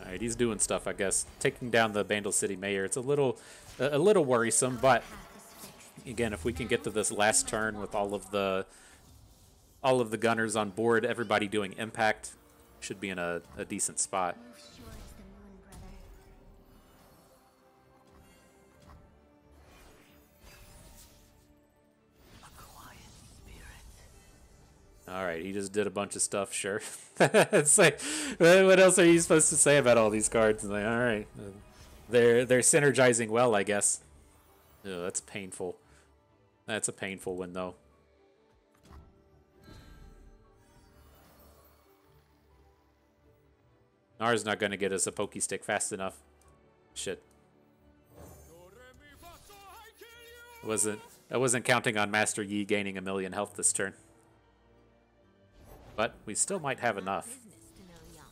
Alright, he's doing stuff, I guess. Taking down the Bandle City Mayor. It's a little worrisome, but again, if we can get to this last turn with all of the Gunners on board, everybody doing impact, should be in a decent spot. Alright, he just did a bunch of stuff, sure. It's like, what else are you supposed to say about all these cards? Like, alright, they're synergizing well, I guess. Oh, that's painful. That's a painful one, though. Nar's not going to get us a Pokey Stick fast enough. Shit. I wasn't counting on Master Yi gaining 1,000,000 health this turn. But we still might have enough. Business to know yawns.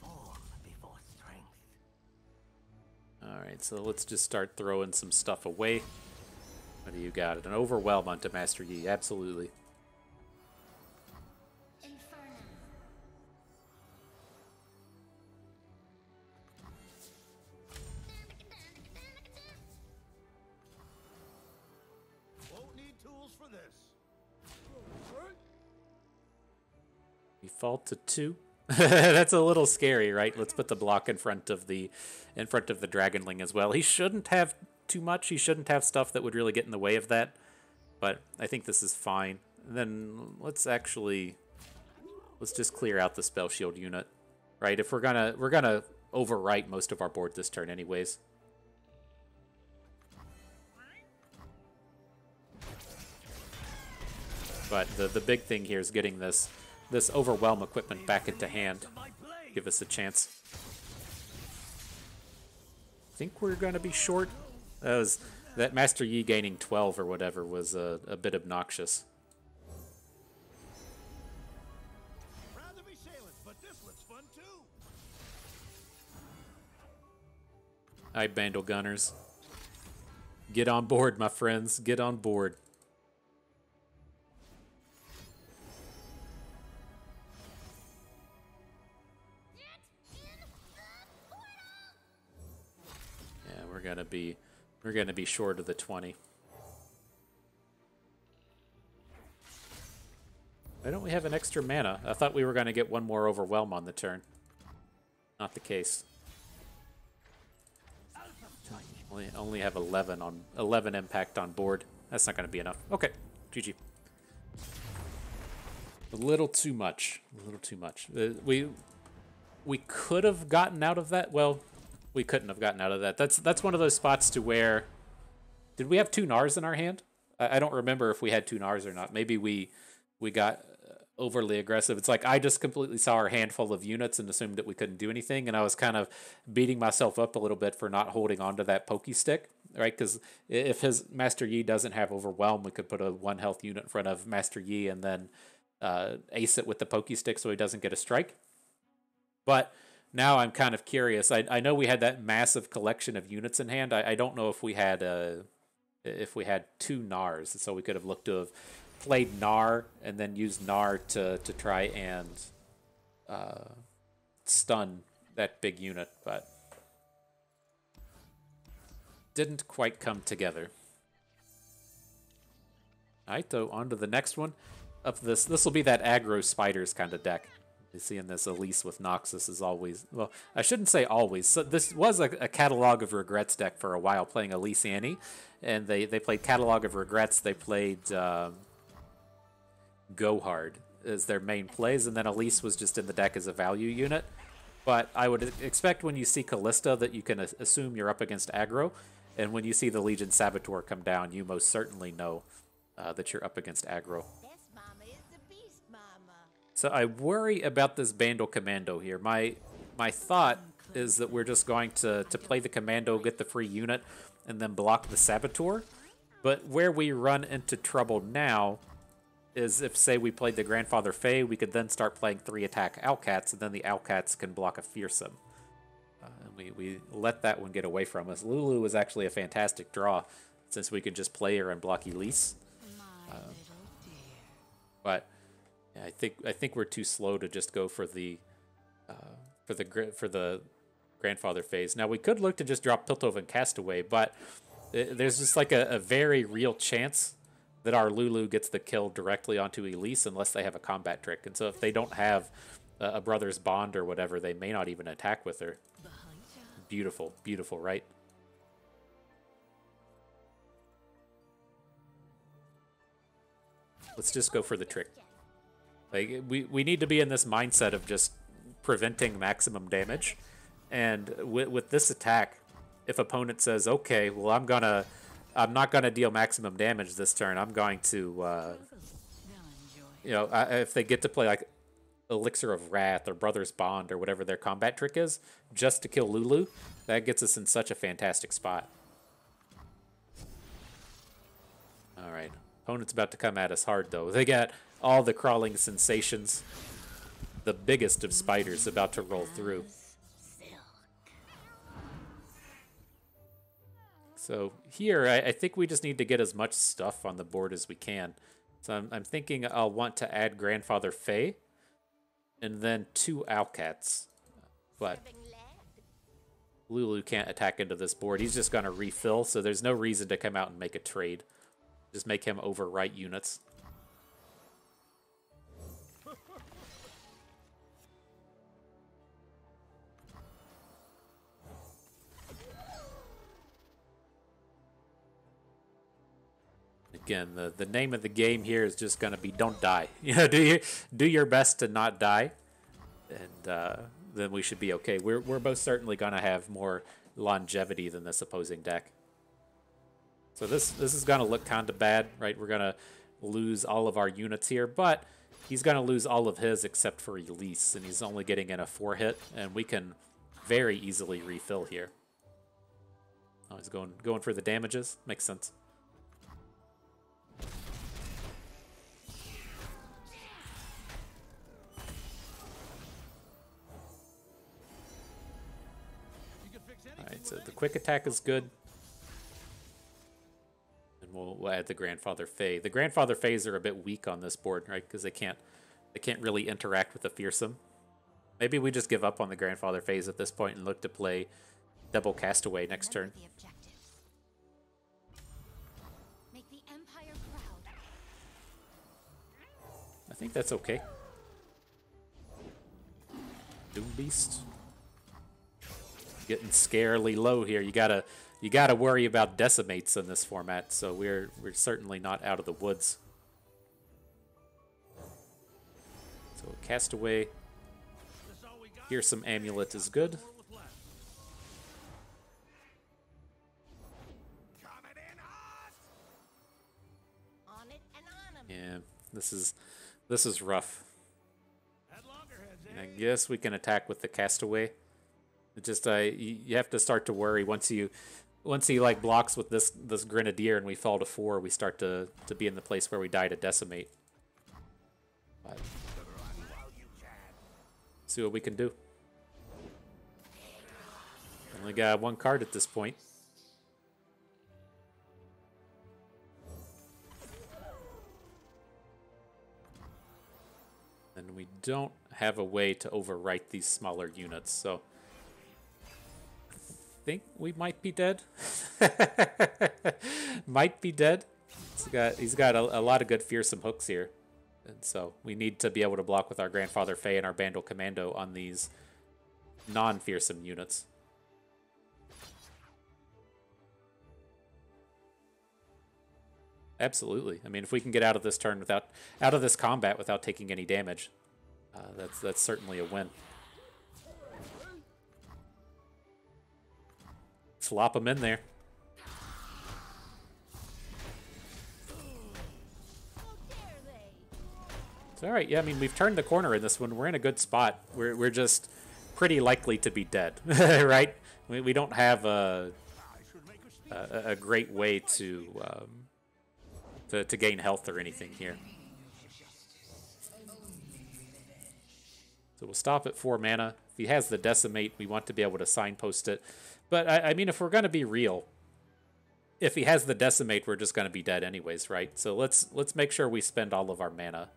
Form before strength. Alright, so let's just start throwing some stuff away. What do you got? An Overwhelm onto Master Yi, absolutely. Inferno. Won't need tools for this. Default to 2. That's a little scary, right? Let's put the block in front of the Dragonling as well. He shouldn't have too much. He shouldn't have stuff that would really get in the way of that. But I think this is fine. And then let's just clear out the spell shield unit, right? If we're gonna overwrite most of our board this turn, anyways. But the big thing here is getting this Overwhelm equipment back into hand. Give us a chance. I think we're gonna be short. That Master Yi gaining 12 or whatever was a bit obnoxious. Rather be sailors, but this looks fun too. Alright, Bandle Gunners. Get on board, my friends. Get on board. Yeah, we're gonna be short of the 20. Why don't we have an extra mana? I thought we were gonna get one more Overwhelm on the turn. Not the case. Only have 11 impact on board. That's not gonna be enough. Okay, GG. A little too much. A little too much. We could have gotten out of that. Well, we couldn't have gotten out of that. That's one of those spots to where... Did we have 2 Nars in our hand? I don't remember if we had 2 Nars or not. Maybe we got overly aggressive. It's like I just completely saw our handful of units and assumed that we couldn't do anything, and I was kind of beating myself up a little bit for not holding on to that Pokey Stick, right? Because if his Master Yi doesn't have Overwhelm, we could put a 1 health unit in front of Master Yi and then ace it with the Pokey Stick so he doesn't get a strike. But now I'm kind of curious. I know we had that massive collection of units in hand. I don't know if we had 2 Nars, so we could have looked to have played Nar and then used Nar to try and stun that big unit, but didn't quite come together. Alright, so on to the next one. This will be that aggro spiders kind of deck. You see in this Elise with Noxus is always... Well, I shouldn't say always. So this was a Catalog of Regrets deck for a while, playing Elise Annie. And they played Catalog of Regrets. They played Go Hard as their main plays. And then Elise was just in the deck as a value unit. But I would expect when you see Callista that you can assume you're up against aggro. And when you see the Legion Saboteur come down, you most certainly know that you're up against aggro. This mama is the beast mama. So I worry about this Bandle Commando here. My thought is that we're just going to play the Commando, get the free unit, and then block the Saboteur. But where we run into trouble now is if, say, we played the Grandfather Fae, we could then start playing 3-attack Owlcats, and then the Owlcats can block a Fearsome. And we let that one get away from us. Lulu was actually a fantastic draw, since we could just play her and block Elise. My little dear. But yeah, I think we're too slow to just go for the Grandfather phase. Now we could look to just drop Piltover and Castaway, but there's just like a very real chance that our Lulu gets the kill directly onto Elise unless they have a combat trick. And so if they don't have a brother's bond or whatever, they may not even attack with her. Beautiful, beautiful, right? Let's just go for the trick. Like we need to be in this mindset of just preventing maximum damage. And with this attack, if opponent says, okay, well, I'm gonna I'm not going to deal maximum damage this turn. I'm going to, you know, if they get to play like Elixir of Wrath or Brother's Bond or whatever their combat trick is, just to kill Lulu, that gets us in such a fantastic spot. All right. Opponent's about to come at us hard, though. They got all the crawling sensations. The biggest of spiders about to roll through. So here, I think we just need to get as much stuff on the board as we can. So I'm thinking I'll want to add Grandfather Fae and then 2 Owlcats. But Lulu can't attack into this board. He's just going to refill, so there's no reason to come out and make a trade. Just make him overwrite units. Again, the name of the game here is just going to be don't die. You know, do your best to not die, and then we should be okay. We're both certainly going to have more longevity than this opposing deck. So this is going to look kind of bad, right? We're going to lose all of our units here, but he's going to lose all of his except for Elise, and he's only getting in a 4-hit, and we can very easily refill here. Oh, he's going for the damages. Makes sense. Alright, so the quick attack is good. And we'll add the Grandfather Fae. The Grandfather Faes are a bit weak on this board, right? Because they can't really interact with the Fearsome. Maybe we just give up on the Grandfather Faes at this point and look to play double Castaway next turn. Make the Empire proud. I think that's okay. Doom Beast. Getting scarily low here. You gotta worry about decimates in this format, so we're certainly not out of the woods. So Castaway. Here's some Amulet is good. Yeah, this is rough. I guess we can attack with the Castaway. It just you have to start to worry once he like blocks with this Grenadier and we fall to 4, we start to be in the place where we die to Decimate. But see what we can do. Only got 1 card at this point. And we don't have a way to overwrite these smaller units, so I think we might be dead. Might be dead. He's got a lot of good fearsome hooks here. And so we need to be able to block with our Grandfather Fae and our Bandle Commando on these non-fearsome units. Absolutely. I mean, if we can get out of this turn out of this combat without taking any damage, that's certainly a win. Flop them in there. It's all right. Yeah, I mean, we've turned the corner in this one. We're in a good spot. We're just pretty likely to be dead, right? We don't have a great way to gain health or anything here. So we'll stop at 4 mana. If he has the Decimate, we want to be able to signpost it. But, I mean, if we're going to be real, if he has the Decimate, we're just going to be dead anyways, right? So let's make sure we spend all of our mana.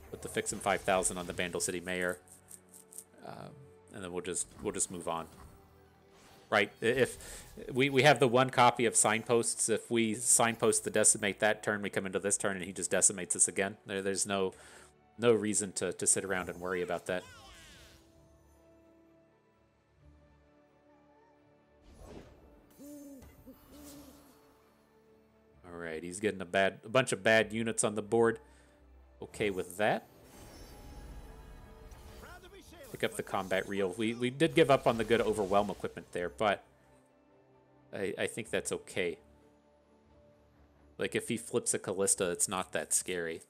Put the Fix him 5,000 on the Bandle City Mayor. And then we'll just move on. Right? If we have the 1 copy of Signposts, if we signpost the Decimate that turn, we come into this turn and he just decimates us again. There's no reason to sit around and worry about that. Alright, he's getting a bunch of bad units on the board. Okay with that. Pick up the combat reel. We did give up on the good overwhelm equipment there, but I think that's okay. Like, if he flips a Callista, it's not that scary.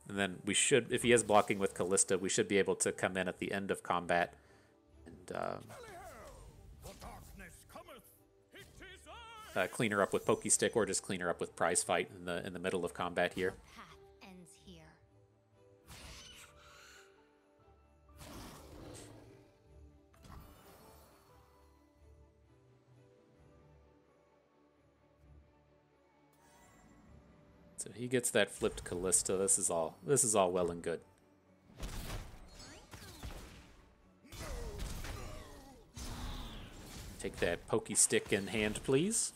And then we should, if he is blocking with Callista, we should be able to come in at the end of combat and clean her up with Pokey Stick, or just clean her up with Prize Fight in the middle of combat here. Path ends here. So he gets that flipped Callista. This is all well and good. Take that Pokey Stick in hand, please.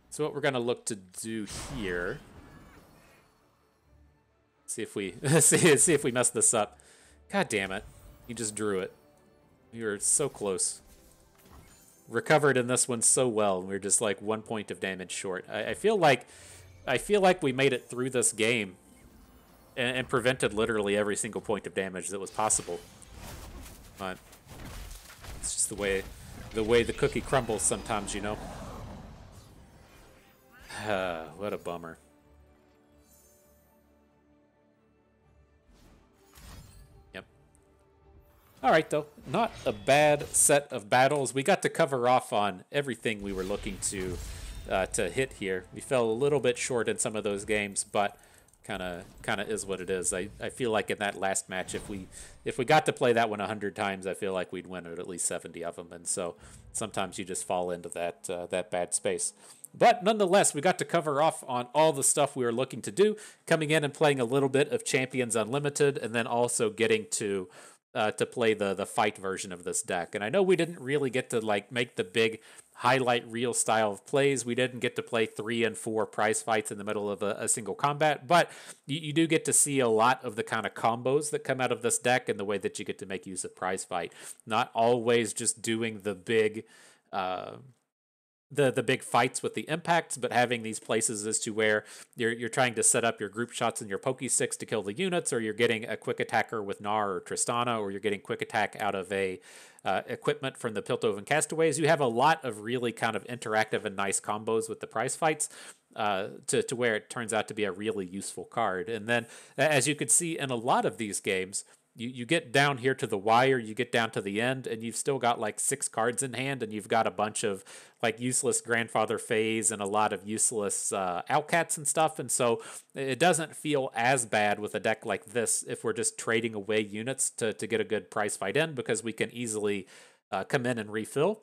So what we're gonna look to do here, see if we see if we mess this up. God damn it! You just drew it. You're so close. Recovered in this one so well. We're just like 1 point of damage short. I feel like we made it through this game and prevented literally every single point of damage that was possible. But it's just the way the cookie crumbles sometimes, you know. What a bummer. Yep. All right, though. Not a bad set of battles. We got to cover off on everything we were looking to hit here. We fell a little bit short in some of those games, but kind of is what it is. I feel like in that last match, if we got to play that one 100 times, I feel like we'd win at least 70 of them. And so sometimes you just fall into that bad space. But nonetheless, we got to cover off on all the stuff we were looking to do, coming in and playing a little bit of Champions Unlimited, and then also getting to play the fight version of this deck. And I know we didn't really get to like make the big highlight reel style of plays. We didn't get to play 3 and 4 prize fights in the middle of a single combat, but you do get to see a lot of the kind of combos that come out of this deck and the way that you get to make use of prize fight. Not always just doing the big the big fights with the impacts, but having these places as to where you're trying to set up your group shots and your pokey sticks to kill the units, or you're getting a quick attacker with Gnar or Tristana, or you're getting quick attack out of a equipment from the Piltover Castaways. You have a lot of really kind of interactive and nice combos with the prize fights to where it turns out to be a really useful card. And then, as you could see in a lot of these games, you get down here to the wire, you get down to the end, and you've still got like 6 cards in hand, and you've got a bunch of like useless Grandfather Phase and a lot of useless Outcats and stuff. And so it doesn't feel as bad with a deck like this if we're just trading away units to get a good prize fight in, because we can easily come in and refill.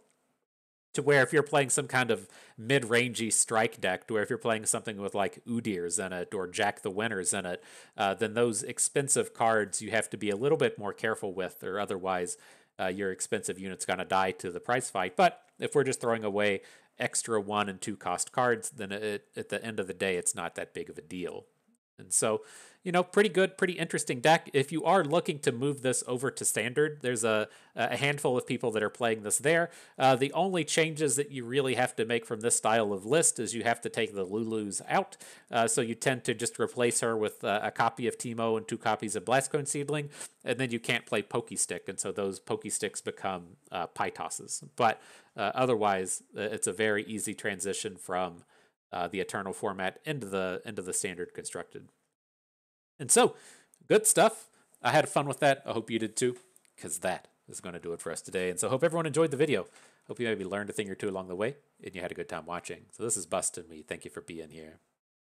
To where if you're playing some kind of mid-rangey strike deck, to where if you're playing something with like Udyrs in it or Jack the Winners in it, then those expensive cards you have to be a little bit more careful with, or otherwise your expensive unit's going to die to the prize fight. But if we're just throwing away extra 1 and 2 cost cards, then at the end of the day, it's not that big of a deal. And so, you know, pretty good, pretty interesting deck. If you are looking to move this over to Standard, there's a handful of people that are playing this there. The only changes that you really have to make from this style of list is you have to take the Lulus out. So you tend to just replace her with a copy of Teemo and 2 copies of Blastcone Seedling, and then you can't play Pokey Stick, and so those Pokey Sticks become Pie Tosses. But otherwise, it's a very easy transition from the Eternal format into the Standard constructed. And so, good stuff. I had fun with that. I hope you did too, because that is going to do it for us today. And so, hope everyone enjoyed the video. Hope you maybe learned a thing or two along the way, and you had a good time watching. So this is Bust and me. Thank you for being here.